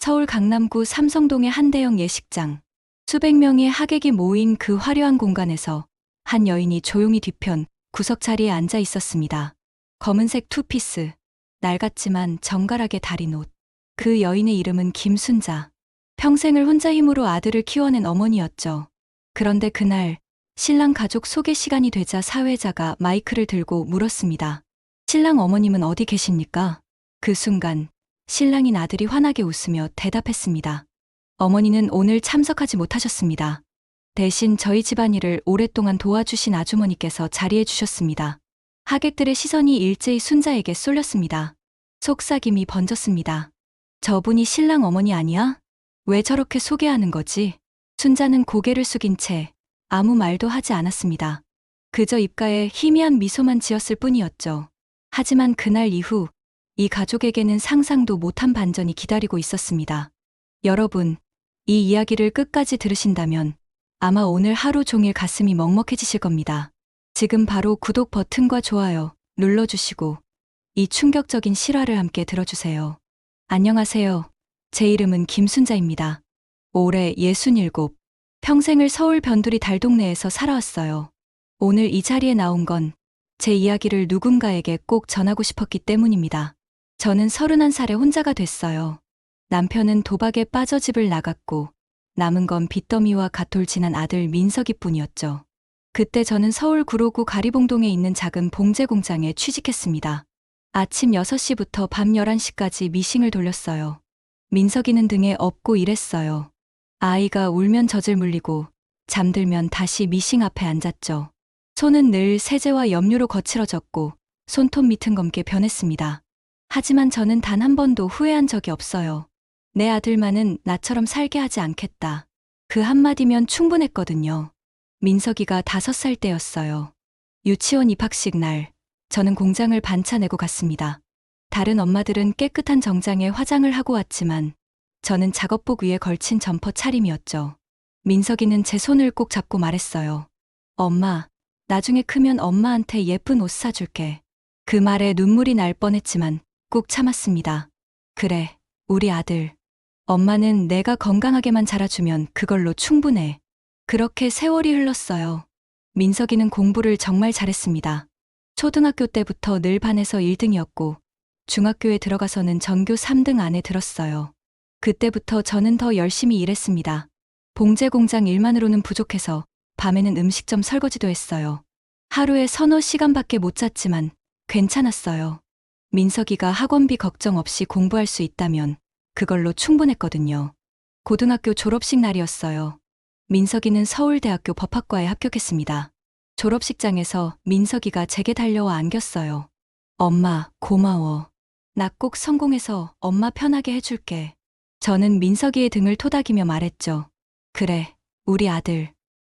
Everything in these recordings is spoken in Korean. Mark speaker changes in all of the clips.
Speaker 1: 서울 강남구 삼성동의 한 대형 예식장. 수백 명의 하객이 모인 그 화려한 공간에서 한 여인이 조용히 뒤편 구석 자리에 앉아 있었습니다. 검은색 투피스, 낡았지만 정갈하게 다린 옷. 그 여인의 이름은 김순자. 평생을 혼자 힘으로 아들을 키워낸 어머니였죠. 그런데 그날 신랑 가족 소개 시간이 되자 사회자가 마이크를 들고 물었습니다. 신랑 어머님은 어디 계십니까? 그 순간 신랑인 아들이 환하게 웃으며 대답했습니다. 어머니는 오늘 참석하지 못하셨습니다. 대신 저희 집안일을 오랫동안 도와주신 아주머니께서 자리해 주셨습니다. 하객들의 시선이 일제히 순자에게 쏠렸습니다. 속삭임이 번졌습니다. 저분이 신랑 어머니 아니야? 왜 저렇게 소개하는 거지? 순자는 고개를 숙인 채 아무 말도 하지 않았습니다. 그저 입가에 희미한 미소만 지었을 뿐이었죠. 하지만 그날 이후 이 가족에게는 상상도 못한 반전이 기다리고 있었습니다. 여러분, 이 이야기를 끝까지 들으신다면 아마 오늘 하루 종일 가슴이 먹먹해지실 겁니다. 지금 바로 구독 버튼과 좋아요 눌러주시고 이 충격적인 실화를 함께 들어주세요. 안녕하세요. 제 이름은 김순자입니다. 올해 67, 평생을 서울 변두리 달동네에서 살아왔어요. 오늘 이 자리에 나온 건 제 이야기를 누군가에게 꼭 전하고 싶었기 때문입니다. 저는 31살에 혼자가 됐어요. 남편은 도박에 빠져 집을 나갔고 남은 건 빚더미와 갓돌진한 아들 민석이뿐이었죠. 그때 저는 서울 구로구 가리봉동에 있는 작은 봉제 공장에 취직했습니다. 아침 6시부터 밤 11시까지 미싱을 돌렸어요. 민석이는 등에 업고 일했어요. 아이가 울면 젖을 물리고 잠들면 다시 미싱 앞에 앉았죠. 손은 늘 세제와 염료로 거칠어졌고 손톱 밑은 검게 변했습니다. 하지만 저는 단 한 번도 후회한 적이 없어요. 내 아들만은 나처럼 살게 하지 않겠다. 그 한마디면 충분했거든요. 민석이가 5살 때였어요. 유치원 입학식 날, 저는 공장을 반차 내고 갔습니다. 다른 엄마들은 깨끗한 정장에 화장을 하고 왔지만 저는 작업복 위에 걸친 점퍼 차림이었죠. 민석이는 제 손을 꼭 잡고 말했어요. 엄마, 나중에 크면 엄마한테 예쁜 옷 사줄게. 그 말에 눈물이 날 뻔했지만 꾹 참았습니다. 그래, 우리 아들. 엄마는 내가 건강하게만 자라주면 그걸로 충분해. 그렇게 세월이 흘렀어요. 민석이는 공부를 정말 잘했습니다. 초등학교 때부터 늘 반에서 1등이었고 중학교에 들어가서는 전교 3등 안에 들었어요. 그때부터 저는 더 열심히 일했습니다. 봉제 공장 일만으로는 부족해서 밤에는 음식점 설거지도 했어요. 하루에 서너 시간밖에 못 잤지만 괜찮았어요. 민석이가 학원비 걱정 없이 공부할 수 있다면 그걸로 충분했거든요. 고등학교 졸업식 날이었어요. 민석이는 서울대학교 법학과에 합격했습니다. 졸업식장에서 민석이가 제게 달려와 안겼어요. 엄마, 고마워. 나 꼭 성공해서 엄마 편하게 해줄게. 저는 민석이의 등을 토닥이며 말했죠. 그래, 우리 아들.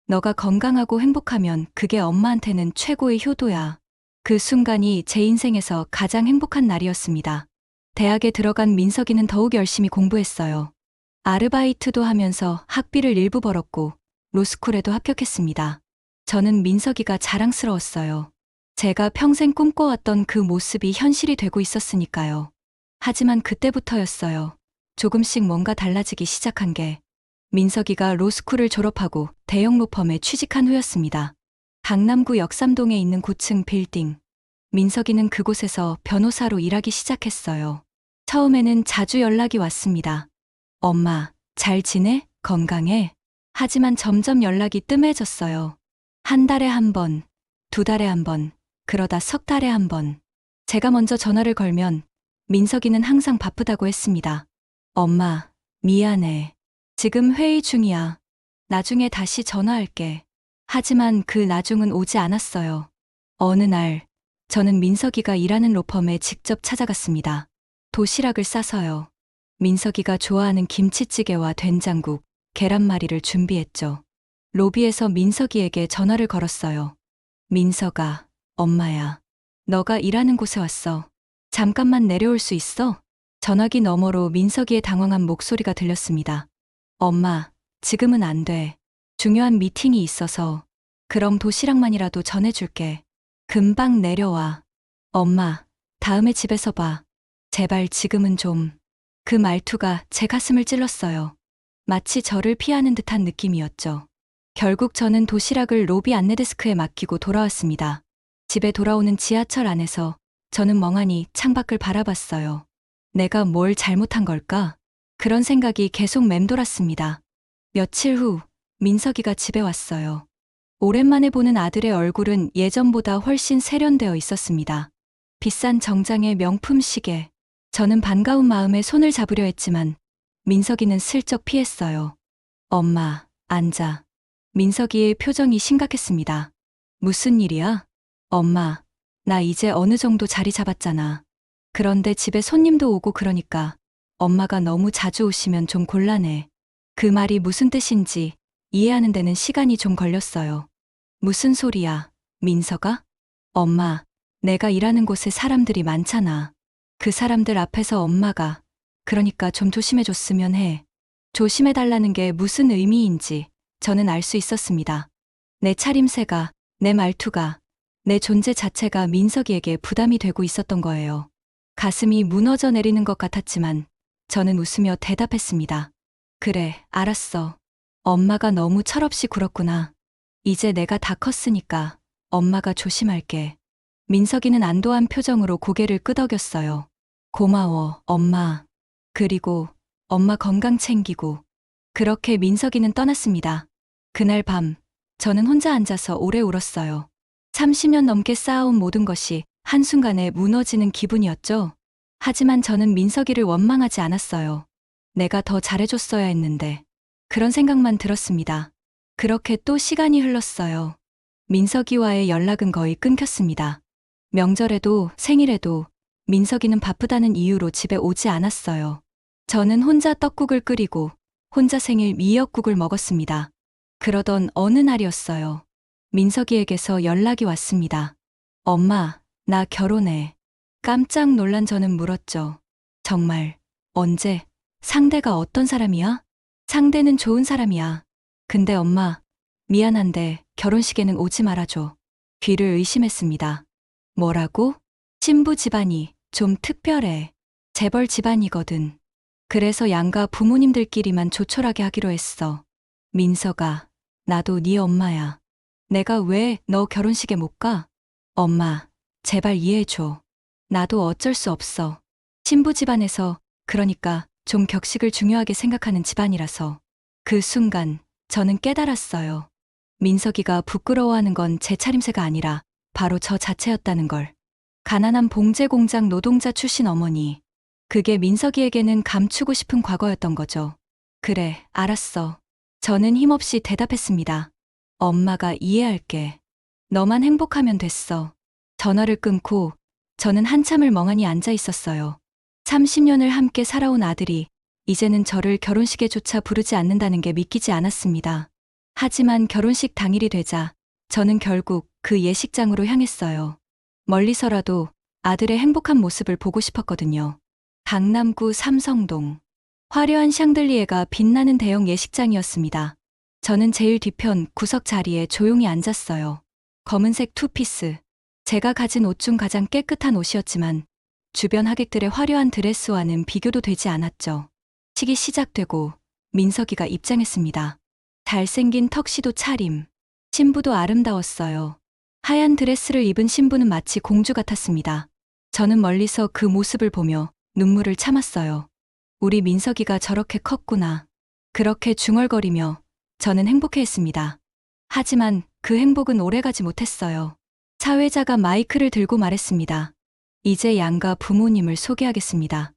Speaker 1: 너가 건강하고 행복하면 그게 엄마한테는 최고의 효도야. 그 순간이 제 인생에서 가장 행복한 날이었습니다. 대학에 들어간 민석이는 더욱 열심히 공부했어요. 아르바이트도 하면서 학비를 일부 벌었고 로스쿨에도 합격했습니다. 저는 민석이가 자랑스러웠어요. 제가 평생 꿈꿔왔던 그 모습이 현실이 되고 있었으니까요. 하지만 그때부터였어요. 조금씩 뭔가 달라지기 시작한 게. 민석이가 로스쿨을 졸업하고 대형 로펌에 취직한 후였습니다. 강남구 역삼동에 있는 고층 빌딩. 민석이는 그곳에서 변호사로 일하기 시작했어요. 처음에는 자주 연락이 왔습니다. 엄마, 잘 지내? 건강해? 하지만 점점 연락이 뜸해졌어요. 한 달에 한 번, 2달에 한 번, 그러다 석 달에 한 번. 제가 먼저 전화를 걸면 민석이는 항상 바쁘다고 했습니다. 엄마, 미안해. 지금 회의 중이야. 나중에 다시 전화할게. 하지만 그 나중은 오지 않았어요. 어느 날, 저는 민석이가 일하는 로펌에 직접 찾아갔습니다. 도시락을 싸서요. 민석이가 좋아하는 김치찌개와 된장국, 계란말이를 준비했죠. 로비에서 민석이에게 전화를 걸었어요. 민석아, 엄마야. 너가 일하는 곳에 왔어. 잠깐만 내려올 수 있어? 전화기 너머로 민석이의 당황한 목소리가 들렸습니다. 엄마, 지금은 안 돼. 중요한 미팅이 있어서. 그럼 도시락만이라도 전해줄게. 금방 내려와. 엄마, 다음에 집에서 봐. 제발 지금은 좀. 그 말투가 제 가슴을 찔렀어요. 마치 저를 피하는 듯한 느낌이었죠. 결국 저는 도시락을 로비 안내데스크에 맡기고 돌아왔습니다. 집에 돌아오는 지하철 안에서 저는 멍하니 창밖을 바라봤어요. 내가 뭘 잘못한 걸까? 그런 생각이 계속 맴돌았습니다. 며칠 후 민석이가 집에 왔어요. 오랜만에 보는 아들의 얼굴은 예전보다 훨씬 세련되어 있었습니다. 비싼 정장에 명품 시계. 저는 반가운 마음에 손을 잡으려 했지만 민석이는 슬쩍 피했어요. 엄마, 앉아. 민석이의 표정이 심각했습니다. 무슨 일이야? 엄마, 나 이제 어느 정도 자리 잡았잖아. 그런데 집에 손님도 오고 그러니까 엄마가 너무 자주 오시면 좀 곤란해. 그 말이 무슨 뜻인지 이해하는 데는 시간이 좀 걸렸어요. 무슨 소리야, 민석아? 엄마, 내가 일하는 곳에 사람들이 많잖아. 그 사람들 앞에서 엄마가, 그러니까 좀 조심해줬으면 해. 조심해달라는 게 무슨 의미인지 저는 알 수 있었습니다. 내 차림새가, 내 말투가, 내 존재 자체가 민석이에게 부담이 되고 있었던 거예요. 가슴이 무너져 내리는 것 같았지만 저는 웃으며 대답했습니다. 그래, 알았어. 엄마가 너무 철없이 굴었구나. 이제 내가 다 컸으니까 엄마가 조심할게. 민석이는 안도한 표정으로 고개를 끄덕였어요. 고마워, 엄마. 그리고 엄마 건강 챙기고. 그렇게 민석이는 떠났습니다. 그날 밤 저는 혼자 앉아서 오래 울었어요. 30년 넘게 쌓아온 모든 것이 한순간에 무너지는 기분이었죠. 하지만 저는 민석이를 원망하지 않았어요. 내가 더 잘해줬어야 했는데. 그런 생각만 들었습니다. 그렇게 또 시간이 흘렀어요. 민석이와의 연락은 거의 끊겼습니다. 명절에도 생일에도 민석이는 바쁘다는 이유로 집에 오지 않았어요. 저는 혼자 떡국을 끓이고 혼자 생일 미역국을 먹었습니다. 그러던 어느 날이었어요. 민석이에게서 연락이 왔습니다. 엄마, 나 결혼해. 깜짝 놀란 저는 물었죠. 정말, 언제? 상대가 어떤 사람이야? 상대는 좋은 사람이야. 근데 엄마, 미안한데 결혼식에는 오지 말아줘. 귀를 의심했습니다. 뭐라고? 신부 집안이 좀 특별해. 재벌 집안이거든. 그래서 양가 부모님들끼리만 조촐하게 하기로 했어. 민석아, 나도 네 엄마야. 내가 왜 너 결혼식에 못 가? 엄마, 제발 이해해줘. 나도 어쩔 수 없어. 신부 집안에서, 그러니까 좀 격식을 중요하게 생각하는 집안이라서. 그 순간 저는 깨달았어요. 민석이가 부끄러워하는 건 제 차림새가 아니라 바로 저 자체였다는 걸. 가난한 봉제 공장 노동자 출신 어머니. 그게 민석이에게는 감추고 싶은 과거였던 거죠. 그래, 알았어. 저는 힘없이 대답했습니다. 엄마가 이해할게. 너만 행복하면 됐어. 전화를 끊고 저는 한참을 멍하니 앉아 있었어요. 30년을 함께 살아온 아들이 이제는 저를 결혼식에조차 부르지 않는다는 게 믿기지 않았습니다. 하지만 결혼식 당일이 되자 저는 결국 그 예식장으로 향했어요. 멀리서라도 아들의 행복한 모습을 보고 싶었거든요. 강남구 삼성동. 화려한 샹들리에가 빛나는 대형 예식장이었습니다. 저는 제일 뒤편 구석 자리에 조용히 앉았어요. 검은색 투피스. 제가 가진 옷 중 가장 깨끗한 옷이었지만 주변 하객들의 화려한 드레스와는 비교도 되지 않았죠. 식이 시작되고 민석이가 입장했습니다. 잘생긴 턱시도 차림. 신부도 아름다웠어요. 하얀 드레스를 입은 신부는 마치 공주 같았습니다. 저는 멀리서 그 모습을 보며 눈물을 참았어요. 우리 민석이가 저렇게 컸구나. 그렇게 중얼거리며 저는 행복해했습니다. 하지만 그 행복은 오래가지 못했어요. 사회자가 마이크를 들고 말했습니다. 이제 양가 부모님을 소개하겠습니다.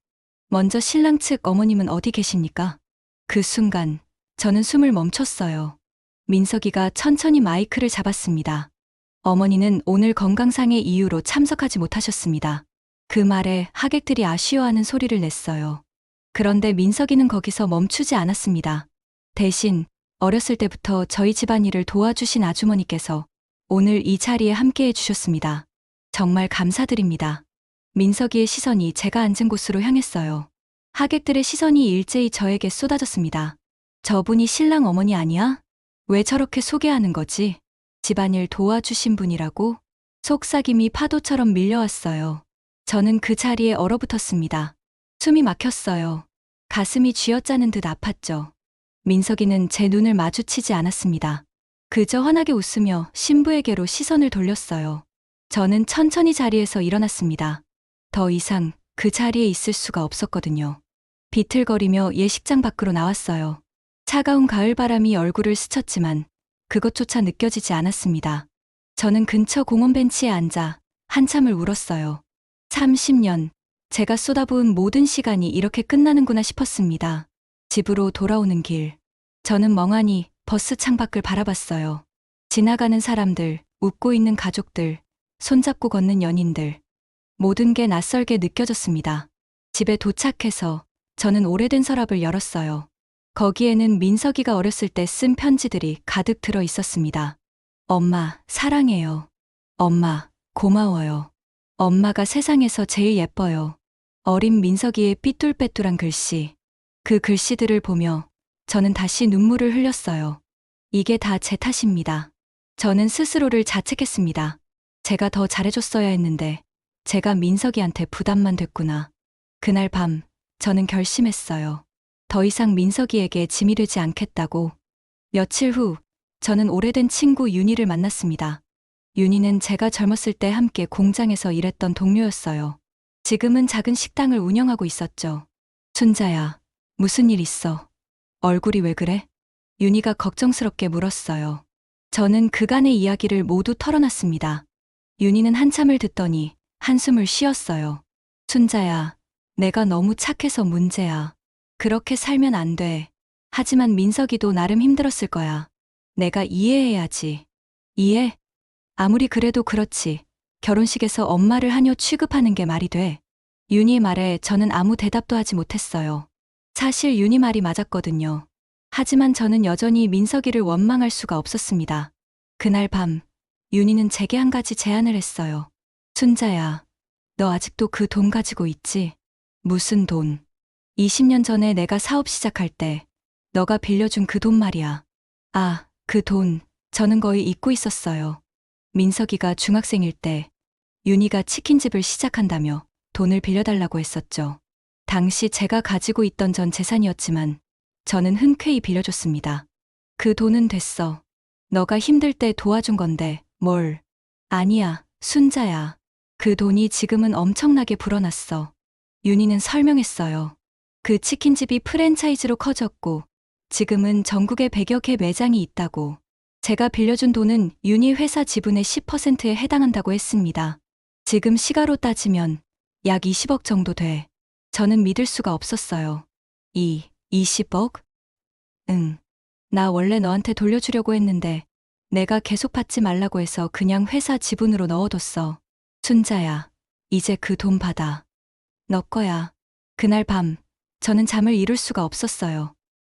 Speaker 1: 먼저 신랑 측 어머님은 어디 계십니까? 그 순간 저는 숨을 멈췄어요. 민석이가 천천히 마이크를 잡았습니다. 어머니는 오늘 건강상의 이유로 참석하지 못하셨습니다. 그 말에 하객들이 아쉬워하는 소리를 냈어요. 그런데 민석이는 거기서 멈추지 않았습니다. 대신 어렸을 때부터 저희 집안일을 도와주신 아주머니께서 오늘 이 자리에 함께해 주셨습니다. 정말 감사드립니다. 민석이의 시선이 제가 앉은 곳으로 향했어요. 하객들의 시선이 일제히 저에게 쏟아졌습니다. 저분이 신랑 어머니 아니야? 왜 저렇게 소개하는 거지? 집안일 도와주신 분이라고? 속삭임이 파도처럼 밀려왔어요. 저는 그 자리에 얼어붙었습니다. 숨이 막혔어요. 가슴이 쥐어짜는 듯 아팠죠. 민석이는 제 눈을 마주치지 않았습니다. 그저 환하게 웃으며 신부에게로 시선을 돌렸어요. 저는 천천히 자리에서 일어났습니다. 더 이상 그 자리에 있을 수가 없었거든요. 비틀거리며 예식장 밖으로 나왔어요. 차가운 가을바람이 얼굴을 스쳤지만 그것조차 느껴지지 않았습니다. 저는 근처 공원 벤치에 앉아 한참을 울었어요. 30년, 제가 쏟아부은 모든 시간이 이렇게 끝나는구나 싶었습니다. 집으로 돌아오는 길, 저는 멍하니 버스 창밖을 바라봤어요. 지나가는 사람들, 웃고 있는 가족들, 손잡고 걷는 연인들. 모든 게 낯설게 느껴졌습니다. 집에 도착해서 저는 오래된 서랍을 열었어요. 거기에는 민석이가 어렸을 때 쓴 편지들이 가득 들어 있었습니다. 엄마, 사랑해요. 엄마, 고마워요. 엄마가 세상에서 제일 예뻐요. 어린 민석이의 삐뚤빼뚤한 글씨. 그 글씨들을 보며 저는 다시 눈물을 흘렸어요. 이게 다 제 탓입니다. 저는 스스로를 자책했습니다. 제가 더 잘해줬어야 했는데 제가 민석이한테 부담만 됐구나. 그날 밤 저는 결심했어요. 더 이상 민석이에게 짐이 되지 않겠다고. 며칠 후 저는 오래된 친구 윤희를 만났습니다. 윤희는 제가 젊었을 때 함께 공장에서 일했던 동료였어요. 지금은 작은 식당을 운영하고 있었죠. 순자야, 무슨 일 있어? 얼굴이 왜 그래? 윤희가 걱정스럽게 물었어요. 저는 그간의 이야기를 모두 털어놨습니다. 윤희는 한참을 듣더니 한숨을 쉬었어요. 순자야, 내가 너무 착해서 문제야. 그렇게 살면 안 돼. 하지만 민석이도 나름 힘들었을 거야. 내가 이해해야지. 이해? 아무리 그래도 그렇지. 결혼식에서 엄마를 하녀 취급하는 게 말이 돼. 윤희 말에 저는 아무 대답도 하지 못했어요. 사실 윤희 말이 맞았거든요. 하지만 저는 여전히 민석이를 원망할 수가 없었습니다. 그날 밤, 윤희는 제게 한 가지 제안을 했어요. 순자야, 너 아직도 그 돈 가지고 있지? 무슨 돈? 20년 전에 내가 사업 시작할 때 너가 빌려준 그 돈 말이야. 아, 그 돈, 저는 거의 잊고 있었어요. 민석이가 중학생일 때 윤희가 치킨집을 시작한다며 돈을 빌려달라고 했었죠. 당시 제가 가지고 있던 전 재산이었지만 저는 흔쾌히 빌려줬습니다. 그 돈은 됐어. 너가 힘들 때 도와준 건데 뭘. 아니야, 순자야. 그 돈이 지금은 엄청나게 불어났어. 윤희는 설명했어요. 그 치킨집이 프랜차이즈로 커졌고 지금은 전국에 100여 개 매장이 있다고. 제가 빌려준 돈은 윤희 회사 지분의 10%에 해당한다고 했습니다. 지금 시가로 따지면 약 20억 정도 돼. 저는 믿을 수가 없었어요. 20억? 응. 나 원래 너한테 돌려주려고 했는데 내가 계속 받지 말라고 해서 그냥 회사 지분으로 넣어뒀어. 순자야, 이제 그 돈 받아. 너 거야. 그날 밤 저는 잠을 이룰 수가 없었어요.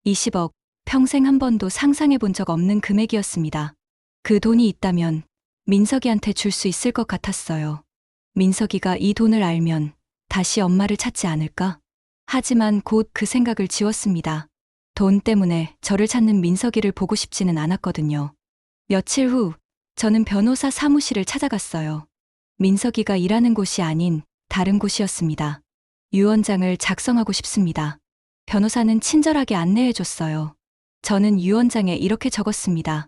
Speaker 1: 20억, 평생 한 번도 상상해 본 적 없는 금액이었습니다. 그 돈이 있다면 민석이한테 줄 수 있을 것 같았어요. 민석이가 이 돈을 알면 다시 엄마를 찾지 않을까? 하지만 곧 그 생각을 지웠습니다. 돈 때문에 저를 찾는 민석이를 보고 싶지는 않았거든요. 며칠 후 저는 변호사 사무실을 찾아갔어요. 민석이가 일하는 곳이 아닌 다른 곳이었습니다. 유언장을 작성하고 싶습니다. 변호사는 친절하게 안내해줬어요. 저는 유언장에 이렇게 적었습니다.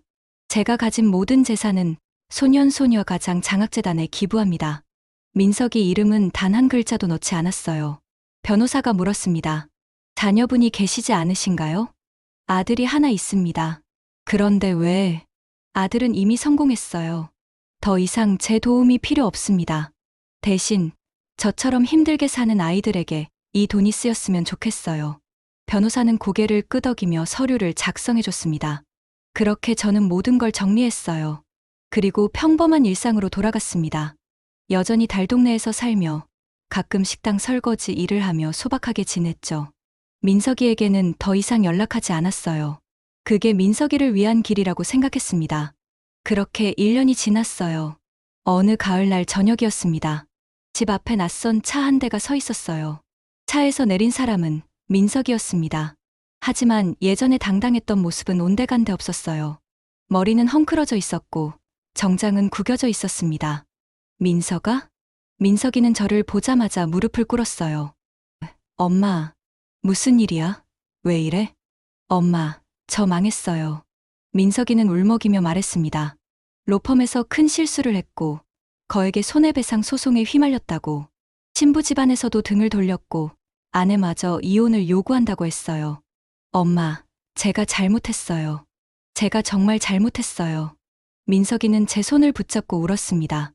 Speaker 1: 제가 가진 모든 재산은 소년소녀 가장 장학재단에 기부합니다. 민석이 이름은 단 한 글자도 넣지 않았어요. 변호사가 물었습니다. 자녀분이 계시지 않으신가요? 아들이 하나 있습니다. 그런데 왜? 아들은 이미 성공했어요. 더 이상 제 도움이 필요 없습니다. 대신 저처럼 힘들게 사는 아이들에게 이 돈이 쓰였으면 좋겠어요. 변호사는 고개를 끄덕이며 서류를 작성해줬습니다. 그렇게 저는 모든 걸 정리했어요. 그리고 평범한 일상으로 돌아갔습니다. 여전히 달동네에서 살며 가끔 식당 설거지 일을 하며 소박하게 지냈죠. 민석이에게는 더 이상 연락하지 않았어요. 그게 민석이를 위한 길이라고 생각했습니다. 그렇게 1년이 지났어요. 어느 가을날 저녁이었습니다. 집 앞에 낯선 차 한 대가 서 있었어요. 차에서 내린 사람은 민석이었습니다. 하지만 예전에 당당했던 모습은 온데간데 없었어요. 머리는 헝클어져 있었고 정장은 구겨져 있었습니다. 민석아? 민석이는 저를 보자마자 무릎을 꿇었어요. 엄마, 무슨 일이야? 왜 이래? 엄마, 저 망했어요. 민석이는 울먹이며 말했습니다. 로펌에서 큰 실수를 했고, 거액의 손해배상 소송에 휘말렸다고, 신부 집안에서도 등을 돌렸고, 아내마저 이혼을 요구한다고 했어요. 엄마, 제가 잘못했어요. 제가 정말 잘못했어요. 민석이는 제 손을 붙잡고 울었습니다.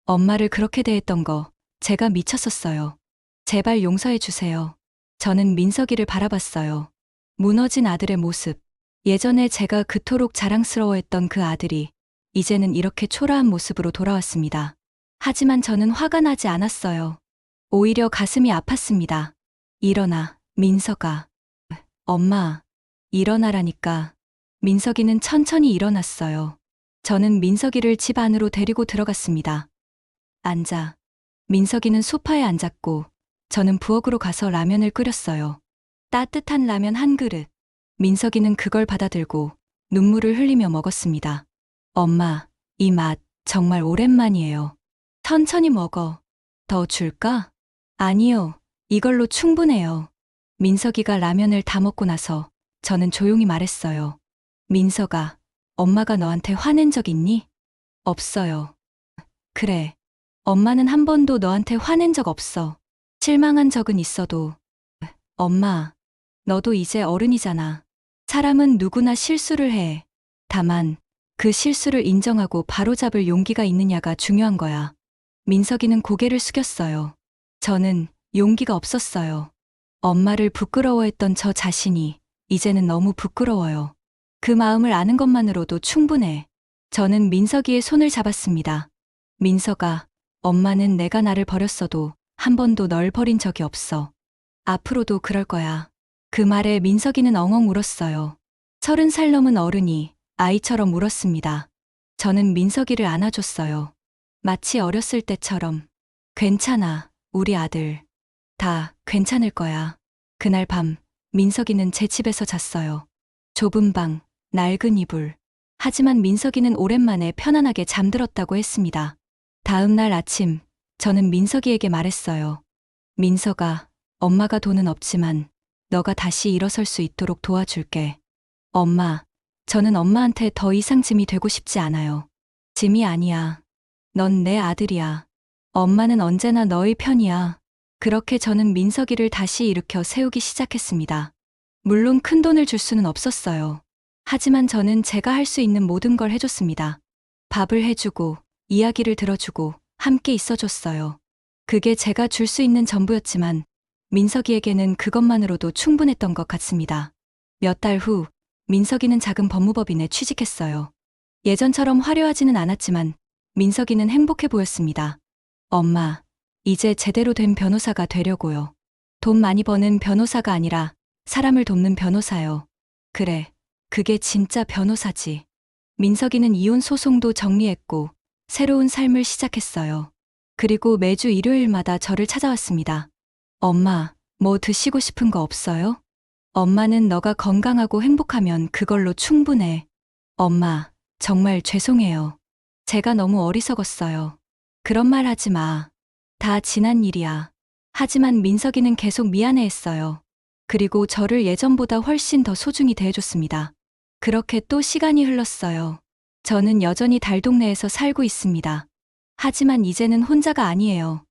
Speaker 1: 엄마를 그렇게 대했던 거 제가 미쳤었어요. 제발 용서해 주세요. 저는 민석이를 바라봤어요. 무너진 아들의 모습. 예전에 제가 그토록 자랑스러워했던 그 아들이 이제는 이렇게 초라한 모습으로 돌아왔습니다. 하지만 저는 화가 나지 않았어요. 오히려 가슴이 아팠습니다. 일어나, 민석아. 엄마, 일어나라니까. 민석이는 천천히 일어났어요. 저는 민석이를 집 안으로 데리고 들어갔습니다. 앉아. 민석이는 소파에 앉았고, 저는 부엌으로 가서 라면을 끓였어요. 따뜻한 라면 한 그릇. 민석이는 그걸 받아들고 눈물을 흘리며 먹었습니다. 엄마, 이 맛 정말 오랜만이에요. 천천히 먹어. 더 줄까? 아니요. 이걸로 충분해요. 민석이가 라면을 다 먹고 나서 저는 조용히 말했어요. 민석아, 엄마가 너한테 화낸 적 있니? 없어요. 그래. 엄마는 한 번도 너한테 화낸 적 없어. 실망한 적은 있어도. 엄마, 너도 이제 어른이잖아. 사람은 누구나 실수를 해. 다만, 그 실수를 인정하고 바로잡을 용기가 있느냐가 중요한 거야. 민석이는 고개를 숙였어요. 저는 용기가 없었어요. 엄마를 부끄러워했던 저 자신이 이제는 너무 부끄러워요. 그 마음을 아는 것만으로도 충분해. 저는 민석이의 손을 잡았습니다. 민석아, 엄마는 내가 나를 버렸어도 한 번도 널 버린 적이 없어. 앞으로도 그럴 거야. 그 말에 민석이는 엉엉 울었어요. 30살 넘은 어른이 아이처럼 울었습니다. 저는 민석이를 안아줬어요. 마치 어렸을 때처럼. 괜찮아, 우리 아들. 다 괜찮을 거야. 그날 밤, 민석이는 제 집에서 잤어요. 좁은 방, 낡은 이불. 하지만 민석이는 오랜만에 편안하게 잠들었다고 했습니다. 다음 날 아침, 저는 민석이에게 말했어요. 민석아, 엄마가 돈은 없지만 너가 다시 일어설 수 있도록 도와줄게. 엄마, 저는 엄마한테 더 이상 짐이 되고 싶지 않아요. 짐이 아니야. 넌 내 아들이야. 엄마는 언제나 너의 편이야. 그렇게 저는 민석이를 다시 일으켜 세우기 시작했습니다. 물론 큰 돈을 줄 수는 없었어요. 하지만 저는 제가 할 수 있는 모든 걸 해줬습니다. 밥을 해주고, 이야기를 들어주고, 함께 있어줬어요. 그게 제가 줄 수 있는 전부였지만, 민석이에게는 그것만으로도 충분했던 것 같습니다. 몇 달 후, 민석이는 작은 법무법인에 취직했어요. 예전처럼 화려하지는 않았지만, 민석이는 행복해 보였습니다. 엄마, 이제 제대로 된 변호사가 되려고요. 돈 많이 버는 변호사가 아니라 사람을 돕는 변호사요. 그래, 그게 진짜 변호사지. 민석이는 이혼 소송도 정리했고 새로운 삶을 시작했어요. 그리고 매주 일요일마다 저를 찾아왔습니다. 엄마, 뭐 드시고 싶은 거 없어요? 엄마는 너가 건강하고 행복하면 그걸로 충분해. 엄마, 정말 죄송해요. 제가 너무 어리석었어요. 그런 말 하지 마. 다 지난 일이야. 하지만 민석이는 계속 미안해했어요. 그리고 저를 예전보다 훨씬 더 소중히 대해줬습니다. 그렇게 또 시간이 흘렀어요. 저는 여전히 달동네에서 살고 있습니다. 하지만 이제는 혼자가 아니에요.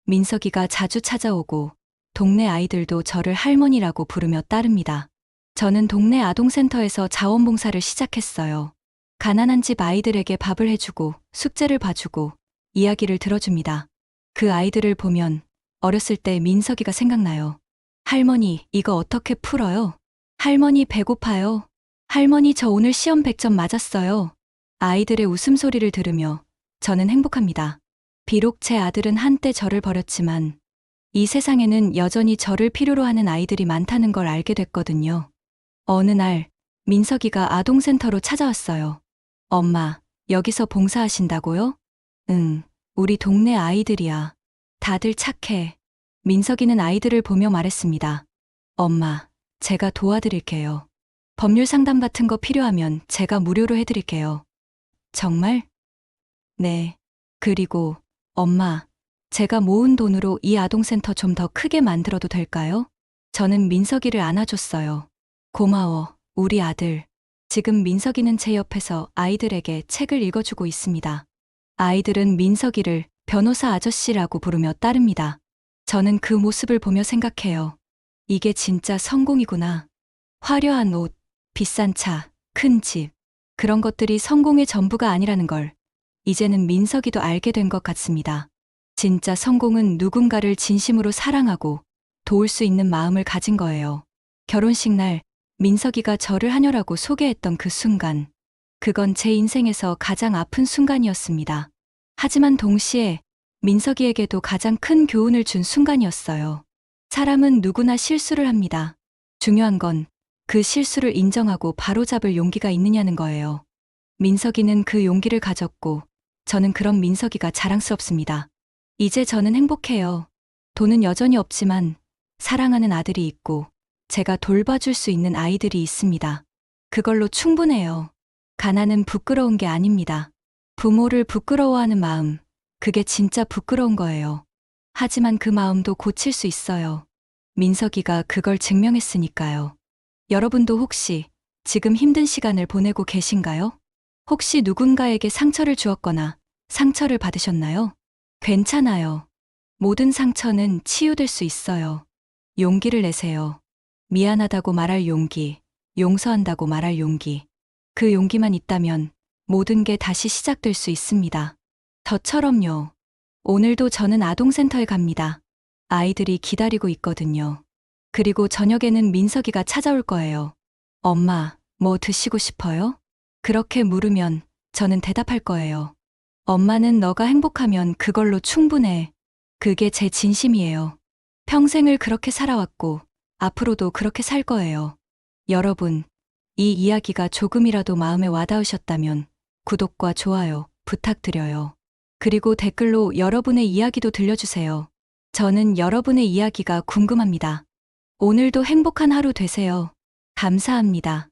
Speaker 1: 민석이가 자주 찾아오고 동네 아이들도 저를 할머니라고 부르며 따릅니다. 저는 동네 아동센터에서 자원봉사를 시작했어요. 가난한 집 아이들에게 밥을 해주고 숙제를 봐주고 이야기를 들어줍니다. 그 아이들을 보면 어렸을 때 민석이가 생각나요. 할머니, 이거 어떻게 풀어요? 할머니 배고파요. 할머니 저 오늘 시험 100점 맞았어요. 아이들의 웃음소리를 들으며 저는 행복합니다. 비록 제 아들은 한때 저를 버렸지만 이 세상에는 여전히 저를 필요로 하는 아이들이 많다는 걸 알게 됐거든요. 어느 날 민석이가 아동센터로 찾아왔어요. 엄마, 여기서 봉사하신다고요? 응, 우리 동네 아이들이야. 다들 착해. 민석이는 아이들을 보며 말했습니다. 엄마, 제가 도와드릴게요. 법률 상담 같은 거 필요하면 제가 무료로 해드릴게요. 정말? 네. 그리고 엄마, 제가 모은 돈으로 이 아동센터 좀 더 크게 만들어도 될까요? 저는 민석이를 안아줬어요. 고마워, 우리 아들. 지금 민석이는 제 옆에서 아이들에게 책을 읽어주고 있습니다. 아이들은 민석이를 변호사 아저씨라고 부르며 따릅니다. 저는 그 모습을 보며 생각해요. 이게 진짜 성공이구나. 화려한 옷, 비싼 차, 큰 집. 그런 것들이 성공의 전부가 아니라는 걸 이제는 민석이도 알게 된 것 같습니다. 진짜 성공은 누군가를 진심으로 사랑하고 도울 수 있는 마음을 가진 거예요. 결혼식 날 민석이가 저를 하녀라고 소개했던 그 순간. 그건 제 인생에서 가장 아픈 순간이었습니다. 하지만 동시에 민석이에게도 가장 큰 교훈을 준 순간이었어요. 사람은 누구나 실수를 합니다. 중요한 건 그 실수를 인정하고 바로잡을 용기가 있느냐는 거예요. 민석이는 그 용기를 가졌고 저는 그런 민석이가 자랑스럽습니다. 이제 저는 행복해요. 돈은 여전히 없지만 사랑하는 아들이 있고 제가 돌봐줄 수 있는 아이들이 있습니다. 그걸로 충분해요. 가난은 부끄러운 게 아닙니다. 부모를 부끄러워하는 마음, 그게 진짜 부끄러운 거예요. 하지만 그 마음도 고칠 수 있어요. 민석이가 그걸 증명했으니까요. 여러분도 혹시 지금 힘든 시간을 보내고 계신가요? 혹시 누군가에게 상처를 주었거나 상처를 받으셨나요? 괜찮아요. 모든 상처는 치유될 수 있어요. 용기를 내세요. 미안하다고 말할 용기, 용서한다고 말할 용기. 그 용기만 있다면 모든 게 다시 시작될 수 있습니다. 저처럼요. 오늘도 저는 아동센터에 갑니다. 아이들이 기다리고 있거든요. 그리고 저녁에는 민석이가 찾아올 거예요. 엄마, 뭐 드시고 싶어요? 그렇게 물으면 저는 대답할 거예요. 엄마는 너가 행복하면 그걸로 충분해. 그게 제 진심이에요. 평생을 그렇게 살아왔고 앞으로도 그렇게 살 거예요. 여러분, 이 이야기가 조금이라도 마음에 와닿으셨다면 구독과 좋아요 부탁드려요. 그리고 댓글로 여러분의 이야기도 들려주세요. 저는 여러분의 이야기가 궁금합니다. 오늘도 행복한 하루 되세요. 감사합니다.